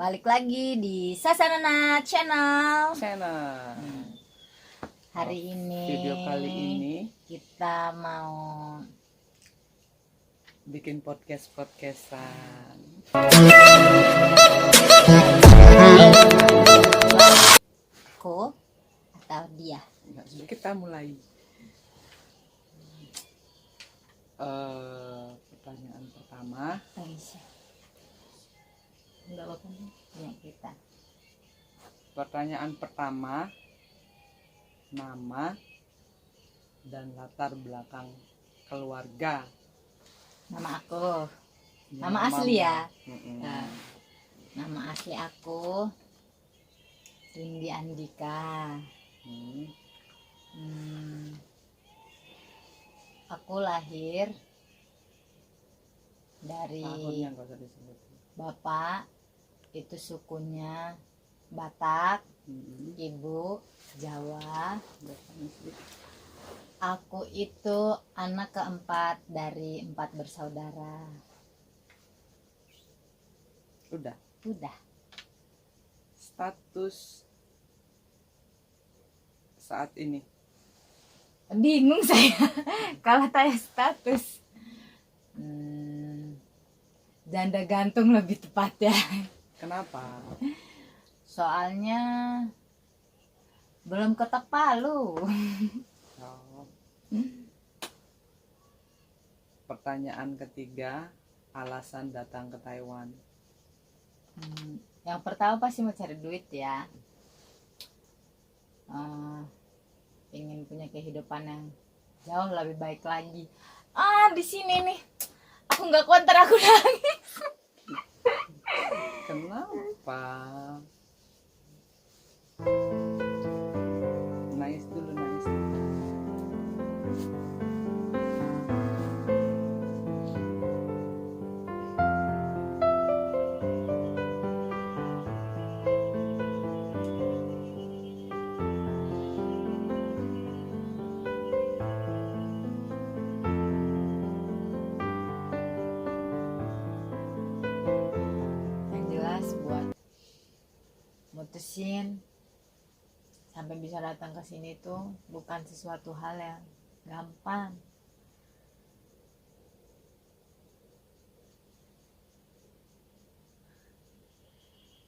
Balik lagi di Sasanana Channel. Hari ini Video kali ini kita mau bikin podcastan. aku atau dia. Kita mulai. Pertanyaan pertama. Enggak apa-apa nih, punya kita. Pertanyaan pertama, nama dan latar belakang keluarga. Nama aku, Ya, nama asli ya. Mm-mm. Nah, nama asli aku Rindi Andika. Aku lahir dari Tahunnya nggak usah disebut. bapak itu sukunya Batak, Mm-mm. ibu Jawa. Belakangnya sedikit. Aku itu anak keempat dari 4 bersaudara. Udah. Status saat ini. Bingung saya kalau tanya status. Janda gantung lebih tepat ya. Kenapa? Soalnya belum ketok palu. Oh. Pertanyaan ketiga, alasan datang ke Taiwan. Yang pertama pasti mau cari duit ya. Ingin punya kehidupan yang jauh lebih baik lagi. Di sini nih aku nggak kuat, ntar aku nangis. Kenapa? Nangis dulu. Yang jelas buat mutusin sampai bisa datang ke sini tuh bukan sesuatu hal yang gampang.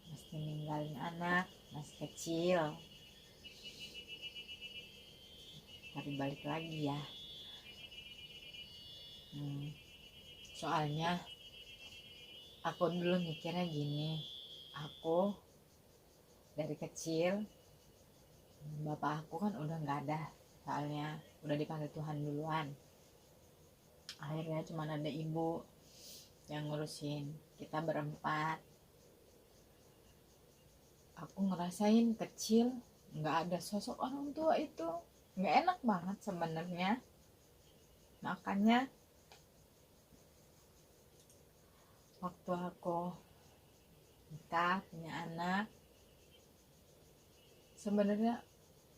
Mesti ninggalin anak masih kecil. Tapi balik lagi ya. Soalnya aku dulu mikirnya gini, aku dari kecil bapak aku kan udah nggak ada, soalnya udah dipanggil Tuhan duluan. Akhirnya cuma ada ibu yang ngurusin kita berempat. Aku ngerasain kecil nggak ada sosok orang tua, itu nggak enak banget sebenarnya. Makanya waktu aku nikah punya anak, sebenarnya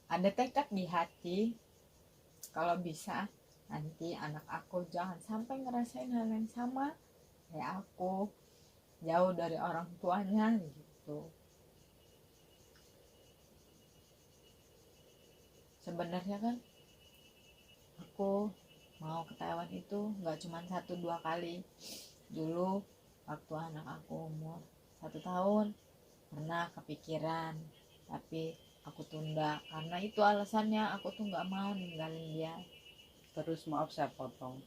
ada tekad di hati kalau bisa nanti anak aku jangan sampai ngerasain hal yang sama kayak aku, jauh dari orang tuanya gitu. Sebenarnya kan aku mau ke Taiwan itu nggak cuma 1-2 kali. Dulu waktu anak aku umur 1 tahun pernah kepikiran, tapi aku tunda karena itu alasannya, aku tuh nggak mau ninggalin dia. Terus maaf saya potong.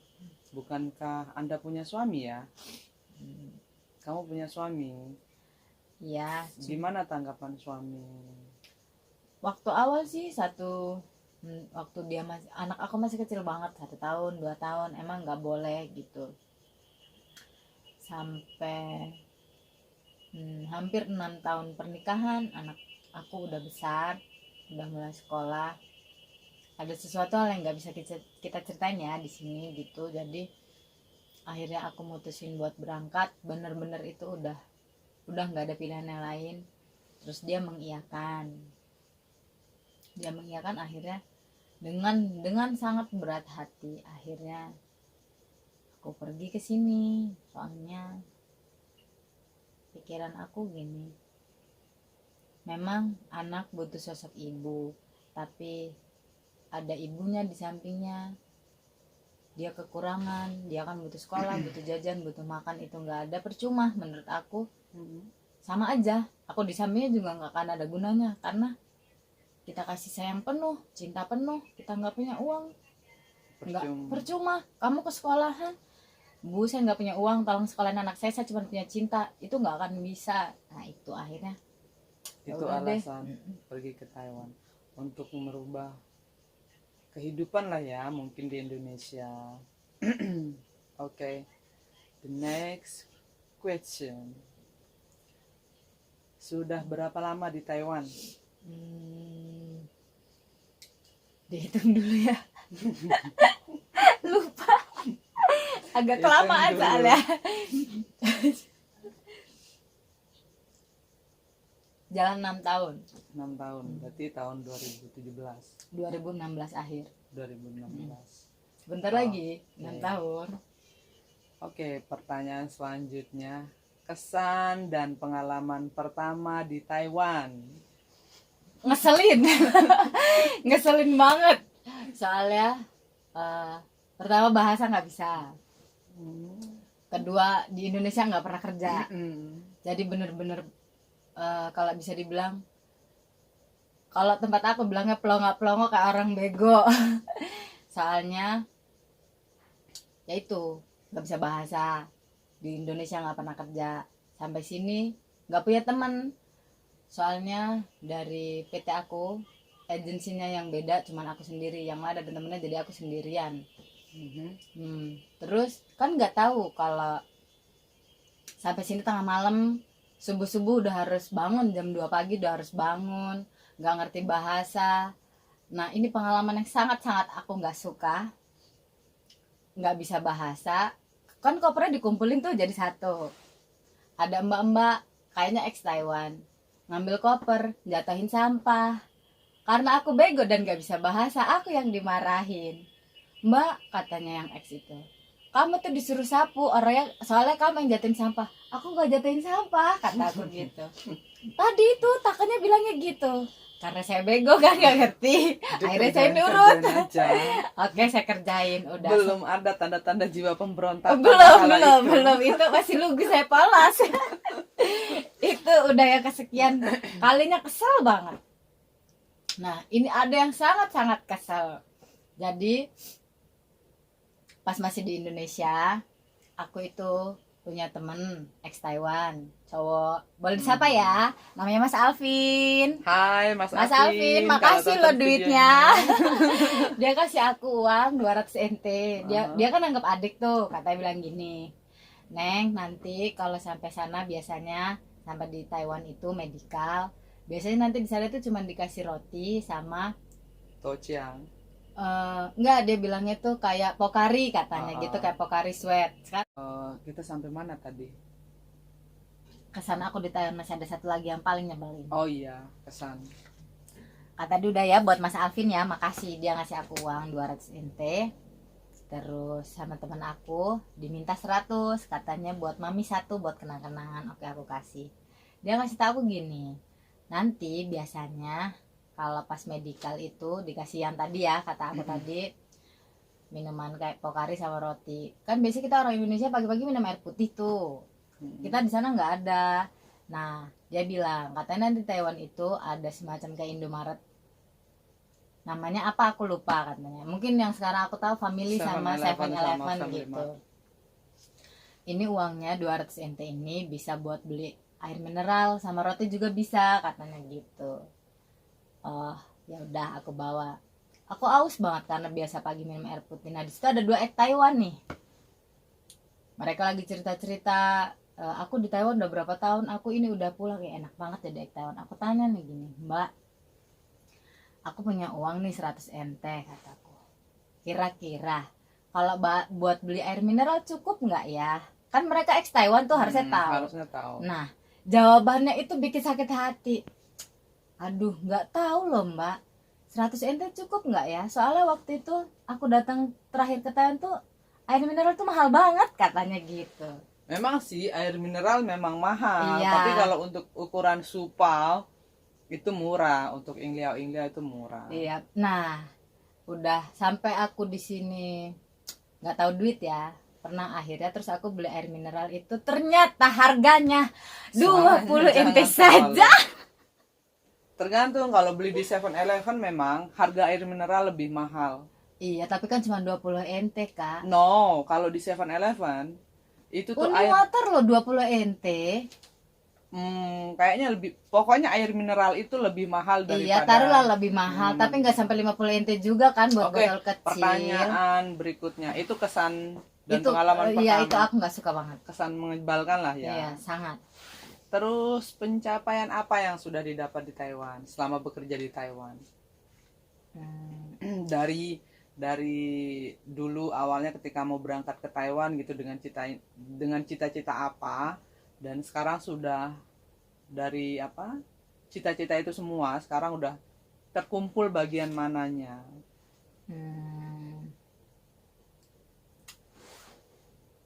Bukankah Anda punya suami ya? Kamu punya suami? Iya. Gimana tanggapan suami? Waktu awal sih waktu dia masih, anak aku masih kecil banget, 1 tahun 2 tahun, emang nggak boleh gitu. Sampai hampir 6 tahun pernikahan, anak aku udah besar, udah mulai sekolah. Ada sesuatu hal yang nggak bisa kita ceritain ya di sini gitu. Jadi akhirnya aku mutusin buat berangkat, bener-bener itu udah nggak ada pilihan yang lain. Terus dia mengiyakan, akhirnya dengan sangat berat hati. Akhirnya aku pergi ke sini, soalnya pikiran aku gini, memang anak butuh sosok ibu, tapi ada ibunya di sampingnya, dia kekurangan, dia kan butuh sekolah, butuh jajan, butuh makan, itu nggak ada, percuma menurut aku. Sama aja, aku di sampingnya juga nggak akan ada gunanya, karena kita kasih sayang penuh, cinta penuh, kita nggak punya uang, nggak, percuma. Kamu ke sekolahan, bu saya nggak punya uang, tolong sekolahin anak saya cuma punya cinta, itu nggak akan bisa. Nah itu akhirnya Itu yaudah deh. alasan pergi ke Taiwan untuk merubah kehidupan lah ya, mungkin di Indonesia. Oke, the next question. Sudah berapa lama di Taiwan? Dihitung dulu ya. Lupa, agak kelamaan soalnya. Jalan 6 tahun. 6 tahun, berarti tahun 2017. 2016 akhir. 2016. Bentar lagi 6 iya. tahun. Oke, pertanyaan selanjutnya. Kesan dan pengalaman pertama di Taiwan. Ngeselin. Ngeselin banget. Soalnya pertama bahasa nggak bisa. Kedua di Indonesia nggak pernah kerja. Jadi bener-bener kalau bisa dibilang, kalau tempat aku bilangnya pelongo-pelongo kayak orang bego. Soalnya ya itu nggak bisa bahasa, di Indonesia nggak pernah kerja, sampai sini nggak punya teman. Soalnya dari PT aku agensinya yang beda, cuman aku sendiri, yang ada temen-temennya, jadi aku sendirian. Terus kan nggak tahu kalau sampai sini tengah malam, subuh udah harus bangun, jam 2 pagi udah harus bangun, nggak ngerti bahasa. Nah ini pengalaman yang sangat aku nggak suka, nggak bisa bahasa. Kan kopernya dikumpulin tuh jadi satu, ada mbak-mbak kayaknya ex Taiwan, ngambil koper, jatuhin sampah. Karena aku bego dan gak bisa bahasa, aku yang dimarahin. Mbak, katanya yang ex itu, kamu tuh disuruh sapu orangnya, soalnya kamu yang jatuhin sampah. Aku gak jatuhin sampah, kata aku gitu. Tadi itu takutnya bilangnya gitu, karena saya bego kan gak ngerti. Akhirnya saya nurut. Oke, saya kerjain. Udah. Belum ada tanda-tanda jiwa pemberontakan. Belum. Itu masih lugu saya polos. Itu udah yang kesekian kalinya, kesel banget. Nah ini ada yang sangat kesel. Jadi pas masih di Indonesia, aku itu punya temen ex Taiwan, cowok. Boleh disapa ya, namanya Mas Alvin. Hai Mas Alvin, makasih lo duitnya. Dia kasih aku uang 200 NT. Dia kan anggap adik tuh, katanya bilang gini, Neng, nanti kalau sampai sana, biasanya sampai di Taiwan itu medical, biasanya nanti di sana tuh cuma dikasih roti sama Tociang. Enggak, dia bilangnya tuh kayak pokari katanya, gitu, kayak pokari sweat. Kita sampai mana tadi? Kesan aku di Taiwan masih ada satu lagi yang paling nyebelin. Oh iya, kesan. Kata dia udah ya buat Mas Alvin ya, makasih, dia ngasih aku uang 200 NT. Terus sama teman aku diminta 100, katanya buat mami satu buat kenang-kenangan. Oke, aku kasih. Dia ngasih tahu aku gini, nanti biasanya kalau pas medical itu dikasih yang tadi ya, kata aku tadi, minuman kayak pokari sama roti. Kan biasanya kita orang Indonesia pagi-pagi minum air putih tuh, kita di sana nggak ada. Nah dia bilang katanya nanti Taiwan itu ada semacam kayak Indomaret, namanya apa aku lupa katanya, mungkin yang sekarang aku tahu Family sama 7-Eleven gitu. Ini uangnya 200 NT ini bisa buat beli air mineral sama roti juga bisa, katanya gitu. Oh ya udah, aku bawa. Aku aus banget karena biasa pagi minum air putih. Nah di situ ada 2 ek Taiwan nih, mereka lagi cerita aku di Taiwan udah berapa tahun, aku ini udah pulang, ya enak banget jadi ek Taiwan. Aku tanya nih gini, Mbak, aku punya uang nih 100 NT, kataku, kira-kira kalau buat beli air mineral cukup nggak ya? Kan mereka ex Taiwan tuh harusnya tahu. Nah jawabannya itu bikin sakit hati. Aduh, nggak tahu loh Mbak, 100 NT cukup nggak ya? Soalnya waktu itu aku datang terakhir ke Taiwan tuh air mineral tuh mahal banget, katanya gitu. Memang sih air mineral memang mahal, iya. Tapi kalau untuk ukuran supal Itu murah untuk Ingliao itu murah. Iya. Nah, udah sampai aku di sini nggak tahu duit ya. Pernah akhirnya terus aku beli air mineral itu ternyata harganya 20 Soalnya NT jangan saja. Tergantung, kalau beli di 7-Eleven memang harga air mineral lebih mahal. Iya, tapi kan cuma 20 NT, Kak. No, kalau di 7-Eleven itu tuh Uni water loh 20 NT. kayaknya lebih, pokoknya air mineral itu lebih mahal Iya, daripada taruhlah lebih mahal, minuman tapi nggak sampai 50 NT juga kan buat Oke, botol kecil. pertanyaan berikutnya, itu kesan dan Itu pengalaman iya pertama, itu aku nggak suka banget. kesan menyebalkan lah ya. Iya, sangat. Terus pencapaian apa yang sudah didapat di Taiwan selama bekerja di Taiwan? Hmm, Dari dulu awalnya ketika mau berangkat ke Taiwan gitu dengan cita-cita apa, dan sekarang sudah dari apa, cita-cita itu semua sekarang udah terkumpul bagian mananya? hmm.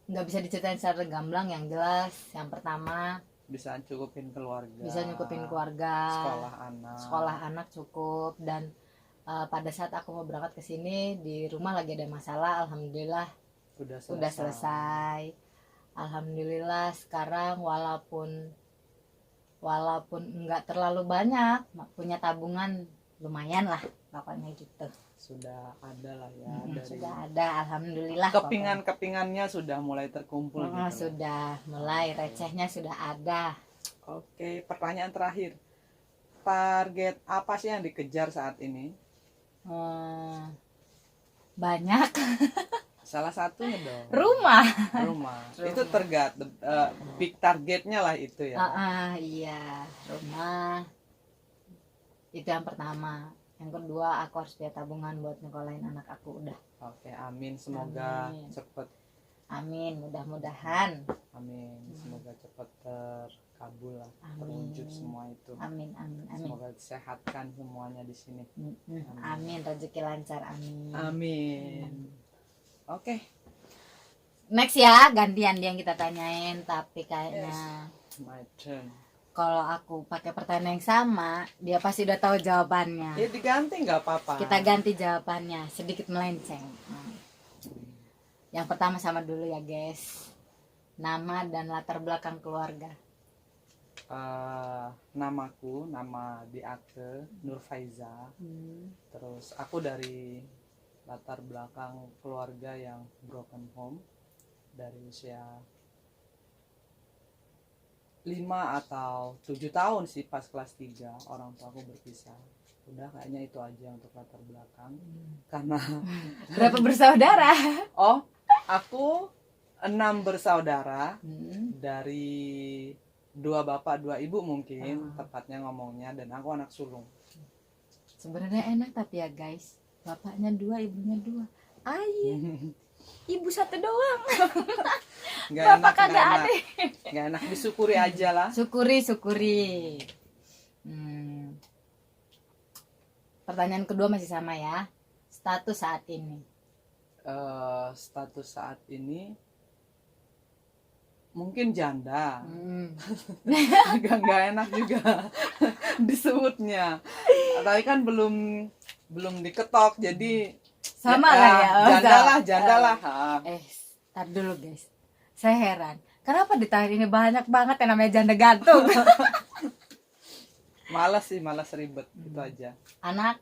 Nggak bisa diceritain secara gamblang, yang jelas yang pertama Bisa cukupin keluarga, bisa nyukupin keluarga, sekolah anak cukup, dan pada saat aku mau berangkat ke sini di rumah lagi ada masalah, alhamdulillah udah selesai. Alhamdulillah sekarang walaupun nggak terlalu banyak, punya tabungan lumayan lah pokoknya gitu. Sudah ada lah ya, dari Sudah ada, alhamdulillah. kepingannya sudah mulai terkumpul gitu. Sudah mulai, recehnya sudah ada. Oke, pertanyaan terakhir, target apa sih yang dikejar saat ini? Banyak. Salah satunya dong. Rumah. Itu big targetnya lah itu ya. Iya, rumah itu yang pertama. Yang kedua, aku harus punya tabungan buat nyekolahin anak aku. Udah. Oke, amin, semoga Amin. cepet. Amin, mudah-mudahan. Amin, semoga cepet terkabul lah, Amin. terwujud semua itu. Amin. Semoga disehatkan semuanya di sini. Amin, rezeki lancar, amin. Amin. Oke. Next ya, gantian dia yang kita tanyain, tapi kayaknya My turn. kalau aku pakai pertanyaan yang sama, dia pasti udah tahu jawabannya. Ya diganti nggak apa-apa. Kita ganti jawabannya, sedikit melenceng. Yang pertama sama dulu ya guys, nama dan latar belakang keluarga. Namaku, nama di akte Nur Faiza. Terus aku dari latar belakang keluarga yang broken home, dari usia 5 atau 7 tahun sih, pas kelas 3 orang tua aku berpisah. Udah, kayaknya itu aja untuk latar belakang. Karena Berapa bersaudara? oh, aku 6 bersaudara, dari 2 bapak 2 ibu mungkin tepatnya ngomongnya, dan aku anak sulung. Sebenarnya enak tapi ya guys, bapaknya 2, ibunya 2. Ibu 1 doang. Bapak kagak ada. Nggak enak, disyukuri aja lah. Syukuri. Pertanyaan kedua masih sama ya. Status saat ini. Status saat ini mungkin janda. Agak nggak enak juga disebutnya. Tapi kan belum diketok, jadi sama lah ya. Janda lah. Tar dulu guys. Saya heran. Kenapa di tahun ini banyak banget yang namanya janda gantung? Malas ribet, itu aja. Anak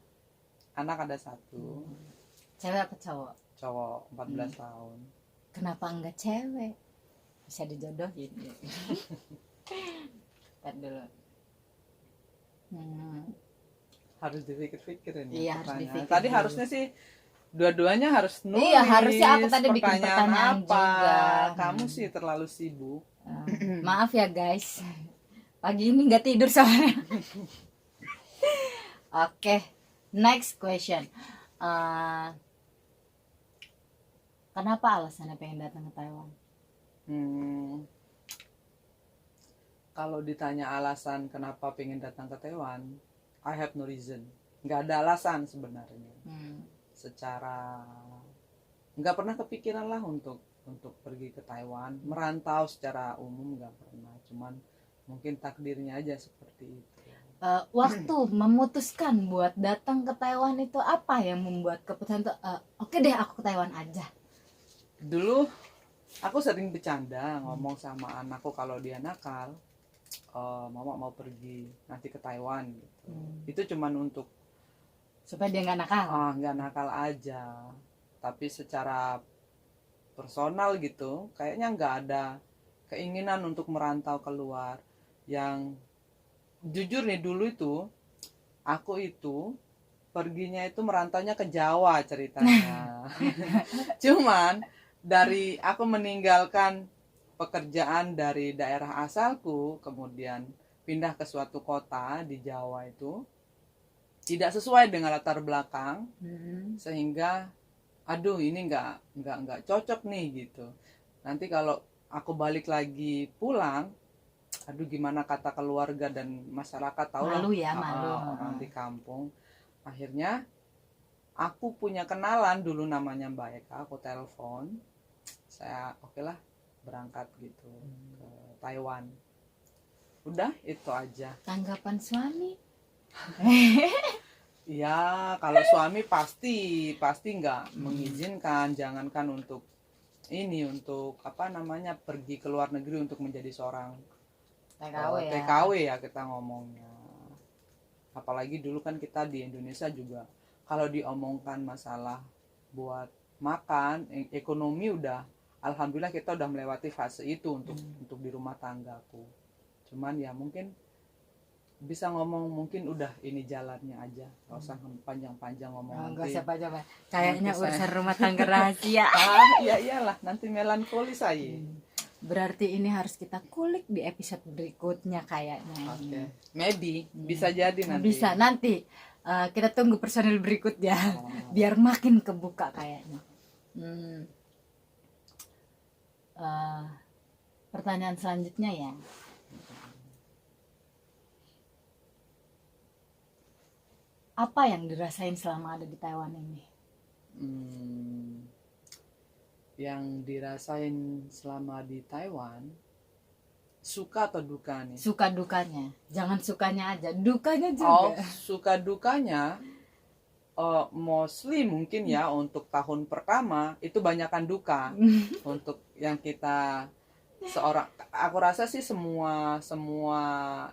ada 1. cewek apa cowok? Cowok 14 tahun. Kenapa enggak cewek? Bisa dijodohin. Tar dulu. Harus dipikir-pikir ini. Iya, harus dipikir tadi dulu. harusnya sih dua-duanya harus nulis. Iya, harusnya aku tadi bikin pertanyaan apa juga. Kamu sih terlalu sibuk. Maaf ya guys, pagi ini nggak tidur soalnya. Oke, next question. Kenapa alasannya pengen datang ke Taiwan? Kalau ditanya alasan kenapa pengen datang ke Taiwan, I have no reason. Nggak ada alasan sebenarnya. Secara nggak pernah kepikiran lah untuk pergi ke Taiwan, merantau secara umum nggak pernah. Cuman mungkin takdirnya aja seperti itu. waktu memutuskan buat datang ke Taiwan itu apa yang membuat keputusan tuh oke deh aku ke Taiwan aja? Dulu aku sering bercanda ngomong sama anakku kalau dia nakal, mama mau pergi nanti ke Taiwan gitu. Itu cuman untuk Supaya dia nggak nakal. nggak nakal aja, tapi secara personal gitu kayaknya nggak ada keinginan untuk merantau keluar. Yang jujur nih, dulu itu aku itu perginya itu merantaunya ke Jawa ceritanya. Cuman dari aku meninggalkan pekerjaan dari daerah asalku, kemudian pindah ke suatu kota di Jawa itu tidak sesuai dengan latar belakang, sehingga aduh ini nggak cocok nih gitu. Nanti kalau aku balik lagi pulang, aduh gimana kata keluarga dan masyarakat, tahu lah Malu ya, malu. orang di kampung. Akhirnya aku punya kenalan dulu namanya Mbak Eka, aku telepon, saya oke lah berangkat gitu ke Taiwan. Udah itu aja. Tanggapan suami? Ya kalau suami pasti nggak mengizinkan, jangankan untuk ini, untuk apa namanya pergi ke luar negeri untuk menjadi seorang TKW ya. TKW ya kita ngomongnya. Apalagi dulu kan kita di Indonesia juga kalau diomongkan masalah buat makan, ekonomi udah alhamdulillah kita udah melewati fase itu untuk di rumah tanggaku. Cuman ya mungkin bisa ngomong mungkin udah ini jalannya aja, nggak usah panjang-panjang ngomong. Nggak Nanti usah coba. Kayaknya nanti urusan saya rumah tangga rahasia. iya iyalah nanti melankoli saya. Berarti ini harus kita kulik di episode berikutnya kayaknya. Oke, maybe bisa jadi nanti. Bisa nanti. Kita tunggu personil berikutnya. Biar makin kebuka kayaknya. Pertanyaan selanjutnya ya. Apa yang dirasain selama ada di Taiwan ini? Yang dirasain selama di Taiwan, suka atau duka nih? Suka dukanya. Jangan sukanya aja, dukanya Oh, juga. suka dukanya mostly mungkin ya untuk tahun pertama itu banyakkan duka. Untuk yang kita aku rasa sih semua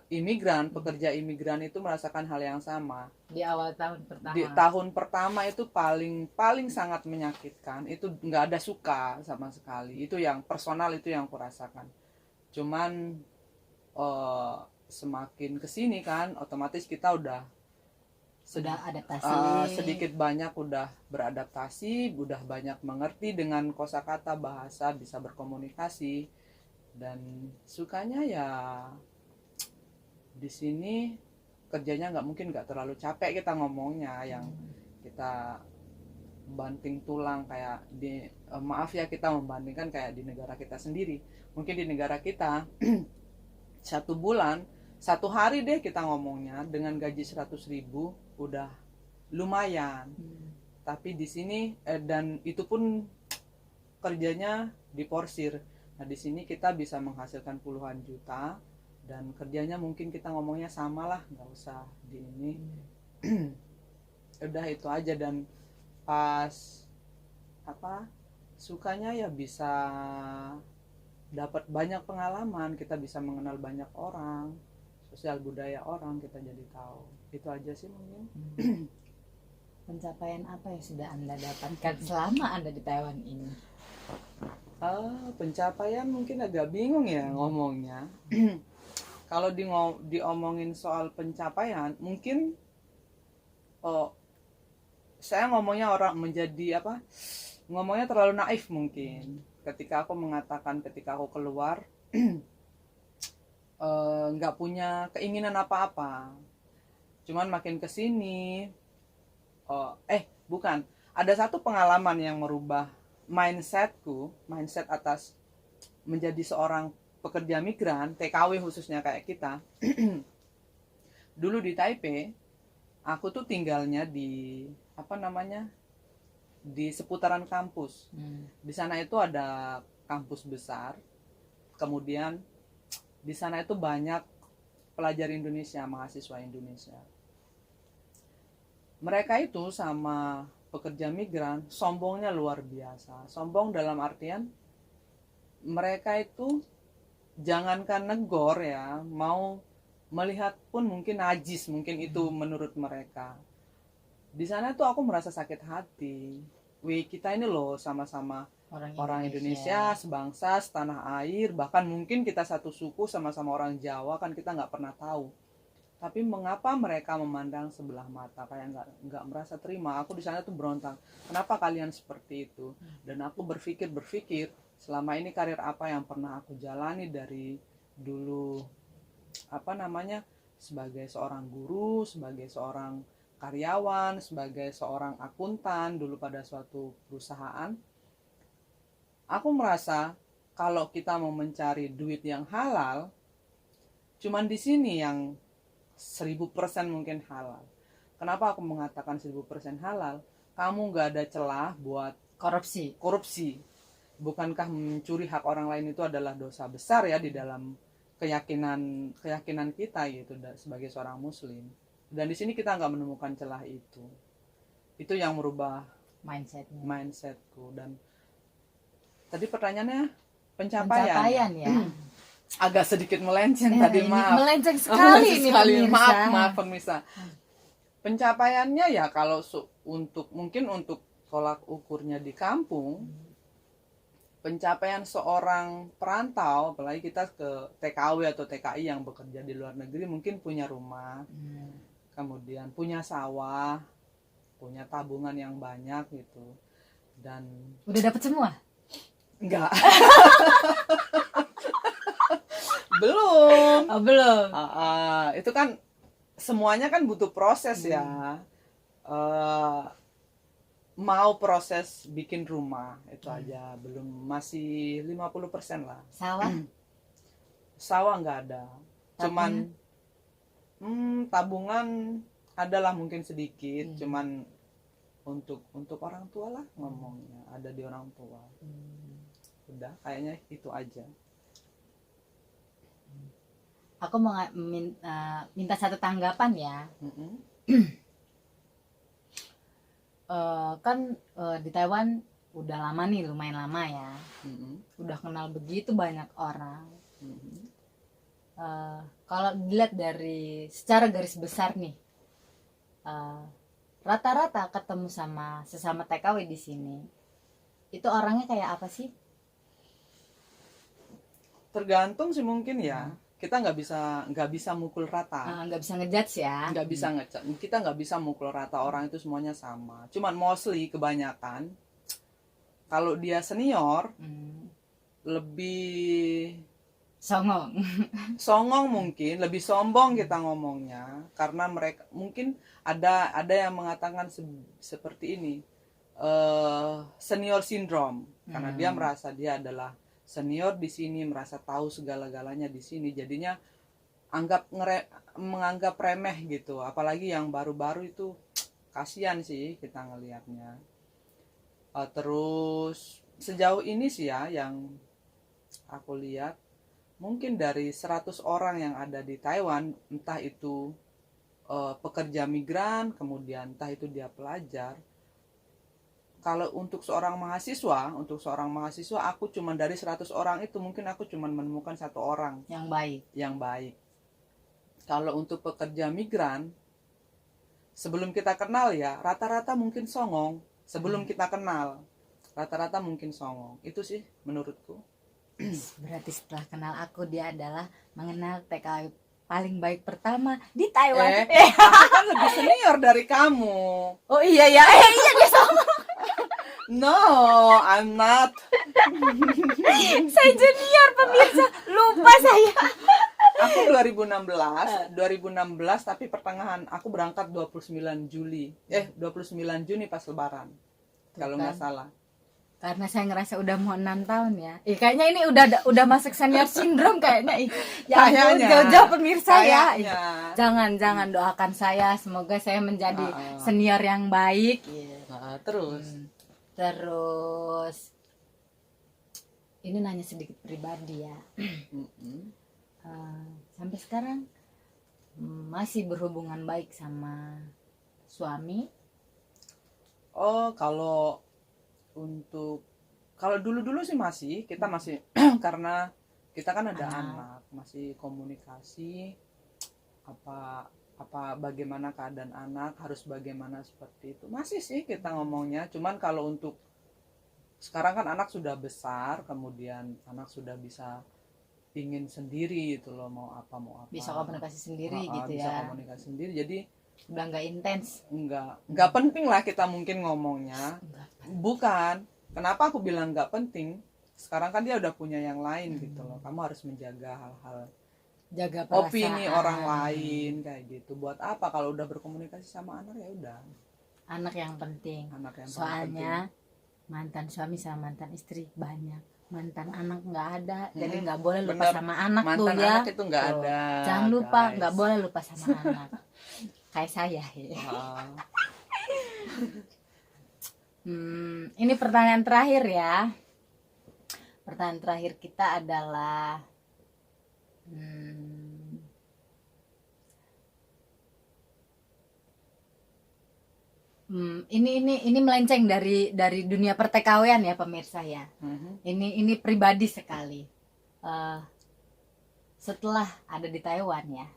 imigran, pekerja imigran itu merasakan hal yang sama. Di awal tahun pertama. Di tahun pertama itu paling sangat menyakitkan, itu nggak ada suka sama sekali. Itu yang personal, itu yang aku rasakan. Cuman semakin kesini kan otomatis kita udah adaptasi. Sedikit banyak udah beradaptasi, udah banyak mengerti dengan kosakata bahasa, bisa berkomunikasi. Dan sukanya ya di sini kerjanya nggak terlalu capek kita ngomongnya, yang kita banting tulang kayak di maaf ya kita membandingkan kayak di negara kita sendiri. Mungkin di negara kita 1 bulan 1 hari deh kita ngomongnya dengan gaji 100.000 udah lumayan. Tapi di sini dan itu pun kerjanya diporsir. Nah di sini kita bisa menghasilkan puluhan juta dan kerjanya mungkin kita ngomongnya sama lah, nggak usah di ini. Udah itu aja. Dan pas sukanya ya bisa dapat banyak pengalaman, kita bisa mengenal banyak orang, sosial budaya orang kita jadi tahu. Itu aja sih mungkin. Pencapaian apa yang sudah Anda dapatkan selama Anda di Taiwan ini? Pencapaian mungkin agak bingung ya ngomongnya. Kalau diomongin soal pencapaian, mungkin saya ngomongnya orang menjadi ngomongnya terlalu naif mungkin ketika aku mengatakan ketika aku keluar nggak punya keinginan apa-apa. Cuman makin kesini bukan, ada satu pengalaman yang merubah mindset atas menjadi seorang pekerja migran TKW khususnya kayak kita. Dulu di Taipei aku tuh tinggalnya di di seputaran kampus. Di sana itu ada kampus besar, kemudian di sana itu banyak pelajar Indonesia, mahasiswa Indonesia. Mereka itu sama pekerja migran sombongnya luar biasa. Sombong dalam artian mereka itu jangankan negor ya, mau melihat pun mungkin najis, mungkin itu menurut mereka. Di sana tuh aku merasa sakit hati. Wih, kita ini loh sama-sama orang Indonesia, sebangsa, setanah air, bahkan mungkin kita satu suku, sama-sama orang Jawa, kan kita nggak pernah tahu. Tapi mengapa mereka memandang sebelah mata, kayak nggak merasa terima. Aku di sana tuh berontak, kenapa kalian seperti itu? Dan aku berpikir selama ini karir apa yang pernah aku jalani dari dulu, sebagai seorang guru, sebagai seorang karyawan, sebagai seorang akuntan dulu pada suatu perusahaan. Aku merasa kalau kita mau mencari duit yang halal, cuman di sini yang 1000% mungkin halal. Kenapa aku mengatakan 1000% halal? Kamu nggak ada celah buat korupsi. Bukankah mencuri hak orang lain itu adalah dosa besar ya di dalam keyakinan kita gitu sebagai seorang muslim. Dan di sini kita nggak menemukan celah itu. Itu yang merubah mindsetku. Dan tadi pertanyaannya pencapaian ya. Agak sedikit melenceng tadi, maaf. Melenceng sekali ini pemirsa. Maaf pemirsa. Pencapaiannya ya kalau mungkin untuk tolak ukurnya di kampung, pencapaian seorang perantau, apalagi kita ke TKW atau TKI yang bekerja di luar negeri, mungkin punya rumah, kemudian punya sawah, punya tabungan yang banyak gitu. Dan udah dapat semua? Enggak. Belum. Itu kan semuanya kan butuh proses ya. Mau proses bikin rumah itu aja belum, masih 50% lah. Sawah nggak ada. Cuman tabungan adalah mungkin sedikit, cuman untuk orang tua lah ngomongnya, ada di orang tua. Udah, kayaknya itu aja. Aku mau minta satu tanggapan ya. Kan di Taiwan udah lama nih, lumayan lama ya. Udah kenal begitu banyak orang. Kalau dilihat dari secara garis besar nih, rata-rata ketemu sama sesama TKW di sini, itu orangnya kayak apa sih? Tergantung sih mungkin ya. Kita nggak bisa mukul rata. Nggak bisa ngejudge ya. Kita nggak bisa mukul rata orang itu semuanya sama. Cuman mostly kebanyakan kalau dia senior lebih songong mungkin, lebih sombong kita ngomongnya, karena mereka mungkin ada yang mengatakan seperti ini, senior syndrome, karena dia merasa dia adalah senior di sini, merasa tahu segala-galanya di sini, jadinya menganggap remeh gitu. Apalagi yang baru-baru itu kasihan sih kita ngelihatnya. Terus sejauh ini sih ya yang aku lihat, mungkin dari 100 orang yang ada di Taiwan, entah itu pekerja migran, kemudian entah itu dia pelajar, kalau untuk seorang mahasiswa aku cuma dari 100 orang itu mungkin aku cuma menemukan 1 orang yang baik. Kalau untuk pekerja migran, sebelum kita kenal ya rata-rata mungkin songong. Sebelum kita kenal rata-rata mungkin songong. Itu sih menurutku. Berarti setelah kenal aku, dia adalah mengenal TKW paling baik pertama di Taiwan. Aku kan lebih senior dari kamu. Oh iya ya, iya dia songong. No, I'm not. Saya junior pemirsa, lupa saya. Aku 2016 tapi pertengahan aku berangkat 29 Juni pas lebaran. Kalau nggak salah. Karena saya ngerasa udah mau 6 tahun ya. Kayaknya ini udah masuk senior syndrome kayaknya. Ya jauh-jauh pemirsa ya. Jangan doakan saya, semoga saya menjadi senior yang baik. Terus ini nanya sedikit pribadi ya. Sampai sekarang masih berhubungan baik sama suami? Oh, untuk kalau dulu-dulu sih masih, kita masih karena kita kan ada Anak. anak, masih komunikasi apa bagaimana keadaan anak, harus bagaimana seperti itu. Masih sih kita ngomongnya, cuman kalau untuk sekarang kan anak sudah besar, kemudian anak sudah bisa ingin sendiri gitu loh, mau apa Bisa komunikasi sendiri gitu bisa ya, komunikasi sendiri, jadi udah nggak intens. nggak penting lah kita mungkin ngomongnya. Nggak. Bukan, kenapa aku bilang nggak penting, sekarang kan dia udah punya yang lain gitu loh, kamu harus menjaga hal-hal Jaga perasaan. opini orang lain kayak gitu. Buat apa kalau udah berkomunikasi sama anak, ya udah, Anak yang penting. anak yang paling Soalnya mantan suami sama mantan istri banyak, mantan anak nggak ada, jadi nggak boleh lupa Bener. sama anak tuh mantan ya. anak itu nggak Tuh. ada, Jangan lupa, guys. nggak boleh lupa sama anak. Kayak saya ya. Ah, Ini pertanyaan terakhir ya. Pertanyaan terakhir kita adalah ini melenceng dari dunia pertekawuan ya pemirsa ya. Ini pribadi sekali. Setelah ada di Taiwan ya,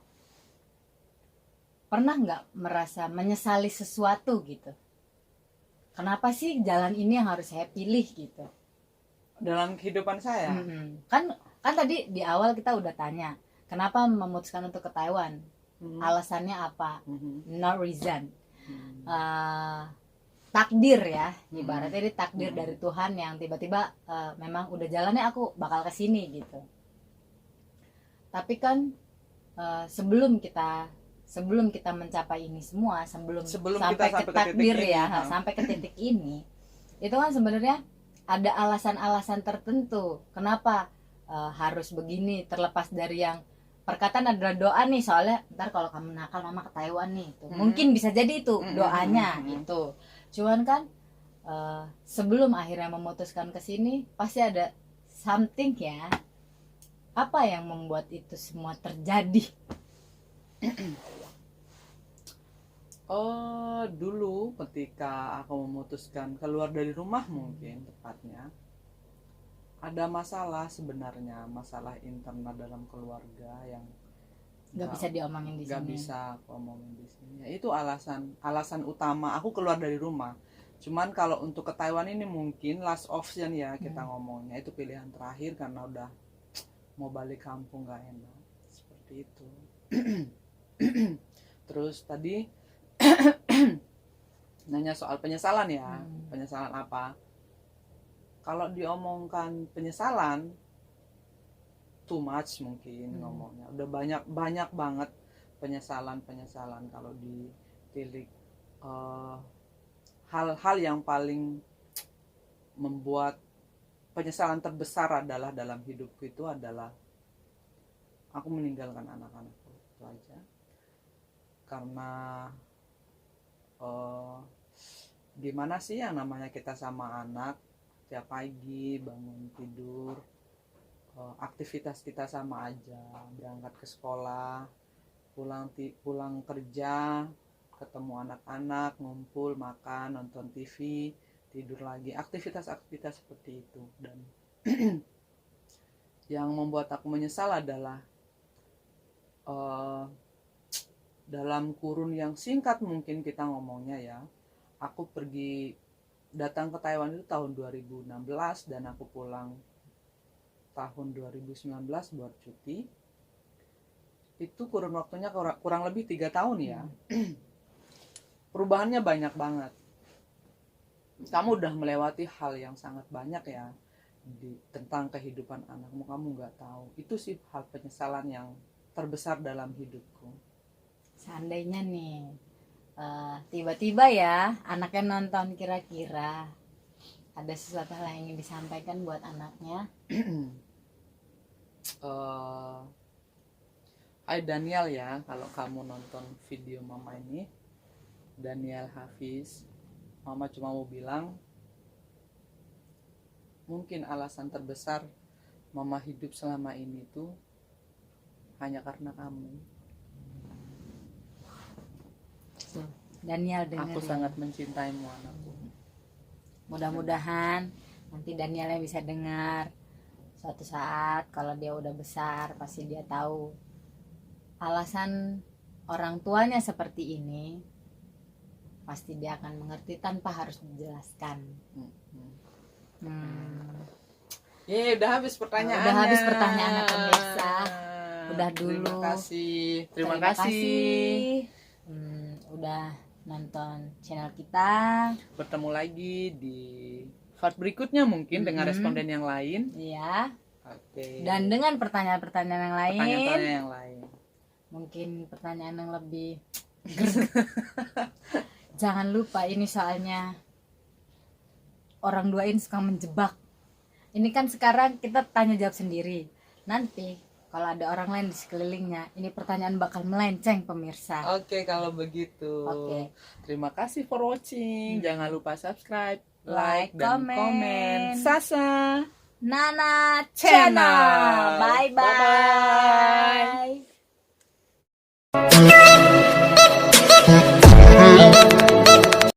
pernah nggak merasa menyesali sesuatu gitu? Kenapa sih jalan ini yang harus saya pilih gitu? dalam kehidupan saya. Kan tadi di awal kita udah tanya, kenapa memutuskan untuk ke Taiwan? Alasannya apa? No reason. Takdir ya, ibaratnya ini takdir dari Tuhan yang tiba-tiba memang udah jalannya aku bakal ke sini gitu. Tapi kan sebelum kita mencapai ini semua, sebelum sampai ke takdir ya, sampai ke titik ini, itu kan sebenarnya ada alasan-alasan tertentu kenapa harus begini, terlepas dari yang perkataan adalah doa nih, soalnya ntar kalau kamu nakal mama ke Taiwan nih, itu mungkin bisa jadi itu doanya gitu. Cuman kan sebelum akhirnya memutuskan ke sini pasti ada something ya. Apa yang membuat itu semua terjadi? Oh, dulu ketika aku memutuskan keluar dari rumah, mungkin tepatnya ada masalah, sebenarnya masalah internal dalam keluarga yang Nggak bisa diomongin di nggak sini. bisa aku omongin di sini. Ya, itu alasan utama aku keluar dari rumah. Cuman kalau untuk ke Taiwan ini mungkin last option ya kita ngomongnya, itu pilihan terakhir karena udah mau balik kampung nggak enak seperti itu. Terus tadi nanya soal penyesalan ya. Penyesalan apa? Kalau diomongkan penyesalan too much mungkin ngomongnya, udah banyak banget penyesalan kalau ditilik. Hal-hal yang paling membuat penyesalan terbesar adalah dalam hidupku itu adalah aku meninggalkan anak-anakku, itu aja. Karena gimana sih yang namanya kita sama anak, tiap pagi bangun tidur, aktivitas kita sama aja, berangkat ke sekolah, pulang kerja, ketemu anak-anak, ngumpul, makan, nonton TV, tidur lagi, aktivitas seperti itu. Dan yang membuat aku menyesal adalah dalam kurun yang singkat mungkin kita ngomongnya ya, aku datang ke Taiwan itu tahun 2016 dan aku pulang tahun 2019 buat cuti. Itu kurun waktunya kurang lebih 3 tahun ya. Perubahannya banyak banget. Kamu udah melewati hal yang sangat banyak ya tentang kehidupan anakmu, kamu nggak tahu. Itu sih hal penyesalan yang terbesar dalam hidupku. Seandainya nih tiba-tiba ya anaknya nonton, kira-kira ada sesuatu hal yang ingin disampaikan buat anaknya. Hai Daniel ya, kalau kamu nonton video mama ini, Daniel Hafiz, mama cuma mau bilang, mungkin alasan terbesar mama hidup selama ini tuh hanya karena kamu. Tuh, Daniel dengerin. Aku sangat mencintaimu anakku. Mudah-mudahan nanti Daniel yang bisa dengar suatu saat kalau dia udah besar, pasti dia tahu alasan orang tuanya seperti ini. Pasti dia akan mengerti tanpa harus dijelaskan. Udah habis pertanyaannya. Udah habis pertanyaannya pemirsa. Udah dulu. Terima kasih. Udah nonton channel kita. Bertemu lagi di part berikutnya mungkin dengan responden yang lain. Iya. Oke. Dan dengan pertanyaan-pertanyaan yang lain. Pertanyaan-pertanyaan yang lain. Mungkin pertanyaan yang lebih jangan lupa ini soalnya orang duain suka menjebak. Ini kan sekarang kita tanya jawab sendiri. Nanti kalau ada orang lain di sekelilingnya, ini pertanyaan bakal melenceng pemirsa. Oke, kalau begitu. Oke. Terima kasih for watching. Jangan lupa subscribe, Like, dan comment. komen. Sasa Nana Channel. Bye bye.